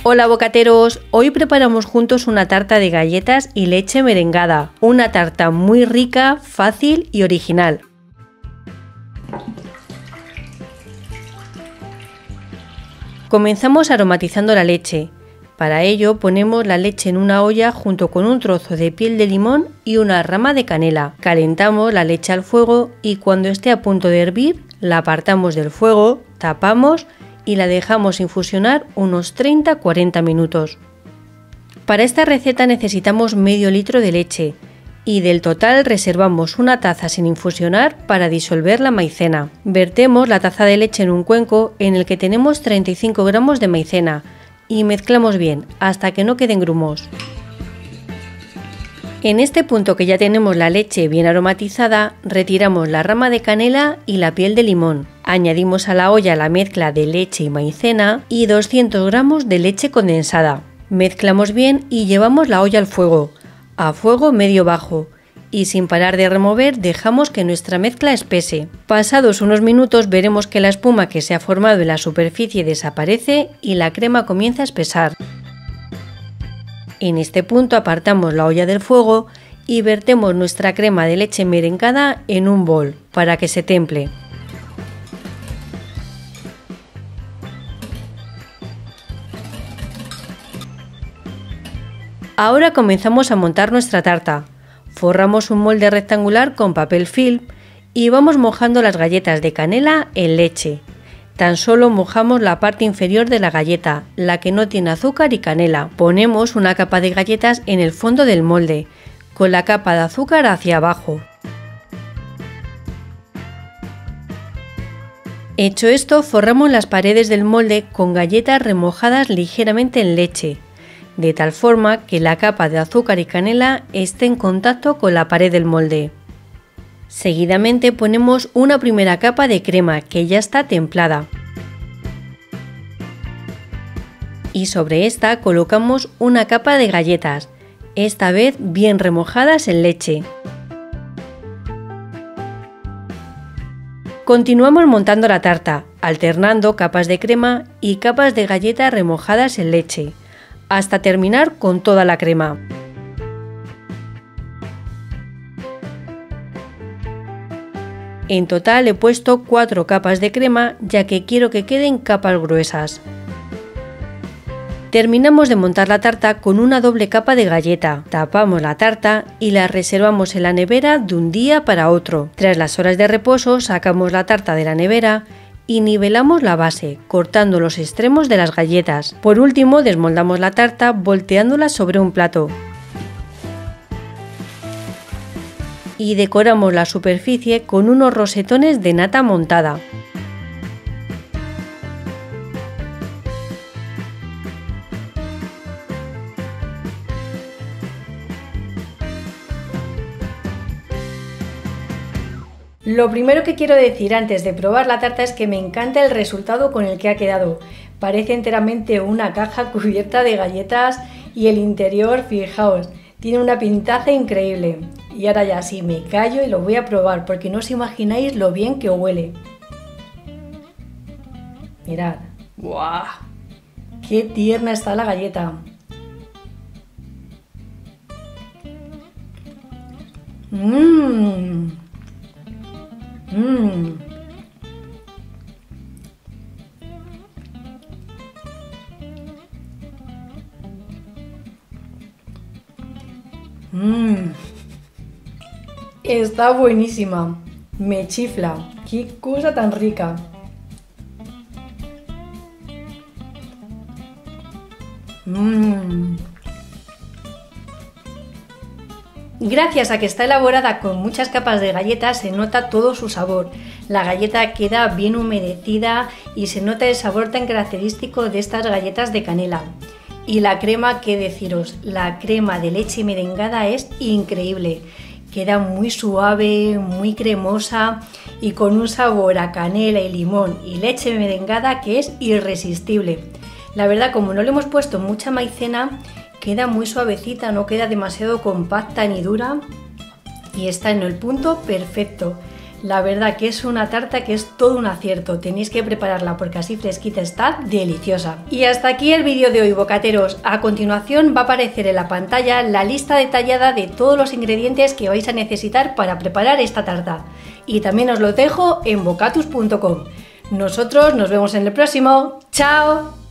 Hola bocateros, hoy preparamos juntos una tarta de galletas y leche merengada, una tarta muy rica, fácil y original. Comenzamos aromatizando la leche. Para ello ponemos la leche en una olla junto con un trozo de piel de limón y una rama de canela. Calentamos la leche al fuego y cuando esté a punto de hervir, la apartamos del fuego, tapamos y la dejamos infusionar unos 30-40 minutos. Para esta receta necesitamos medio litro de leche y del total reservamos una taza sin infusionar para disolver la maicena. Vertemos la taza de leche en un cuenco en el que tenemos 35 gramos de maicena y mezclamos bien hasta que no queden grumos. En este punto que ya tenemos la leche bien aromatizada, retiramos la rama de canela y la piel de limón. Añadimos a la olla la mezcla de leche y maicena y 200 gramos de leche condensada. Mezclamos bien y llevamos la olla al fuego, a fuego medio bajo, y sin parar de remover dejamos que nuestra mezcla espese. Pasados unos minutos veremos que la espuma que se ha formado en la superficie desaparece y la crema comienza a espesar. En este punto apartamos la olla del fuego y vertemos nuestra crema de leche merengada en un bol para que se temple. Ahora comenzamos a montar nuestra tarta. Forramos un molde rectangular con papel film y vamos mojando las galletas de canela en leche. Tan solo mojamos la parte inferior de la galleta, la que no tiene azúcar y canela. Ponemos una capa de galletas en el fondo del molde, con la capa de azúcar hacia abajo. Hecho esto, forramos las paredes del molde con galletas remojadas ligeramente en leche, de tal forma que la capa de azúcar y canela esté en contacto con la pared del molde. Seguidamente ponemos una primera capa de crema que ya está templada y sobre esta colocamos una capa de galletas, esta vez bien remojadas en leche. Continuamos montando la tarta, alternando capas de crema y capas de galletas remojadas en leche, hasta terminar con toda la crema. En total he puesto 4 capas de crema ya que quiero que queden capas gruesas. Terminamos de montar la tarta con una doble capa de galleta. Tapamos la tarta y la reservamos en la nevera de un día para otro. Tras las horas de reposo sacamos la tarta de la nevera y nivelamos la base, cortando los extremos de las galletas. Por último desmoldamos la tarta volteándola sobre un plato. Y decoramos la superficie con unos rosetones de nata montada. Lo primero que quiero decir antes de probar la tarta es que me encanta el resultado con el que ha quedado. Parece enteramente una caja cubierta de galletas y el interior, fijaos, tiene una pintaza increíble. Y ahora ya sí, me callo y lo voy a probar porque no os imagináis lo bien que huele. Mirad. ¡Guau! ¡Qué tierna está la galleta! ¡Mmm! ¡Mmm! ¡Mmm! Está buenísima, me chifla, qué cosa tan rica. Gracias a que está elaborada con muchas capas de galletas se nota todo su sabor. La galleta queda bien humedecida y se nota el sabor tan característico de estas galletas de canela. Y la crema, qué deciros, la crema de leche merengada es increíble. Queda muy suave, muy cremosa y con un sabor a canela y limón y leche merengada que es irresistible. La verdad, como no le hemos puesto mucha maicena, queda muy suavecita, no queda demasiado compacta ni dura y está en el punto perfecto. La verdad que es una tarta que es todo un acierto, tenéis que prepararla porque así fresquita está deliciosa. Y hasta aquí el vídeo de hoy, bocateros. A continuación va a aparecer en la pantalla la lista detallada de todos los ingredientes que vais a necesitar para preparar esta tarta. Y también os lo dejo en bocatus.com. Nosotros nos vemos en el próximo. ¡Chao!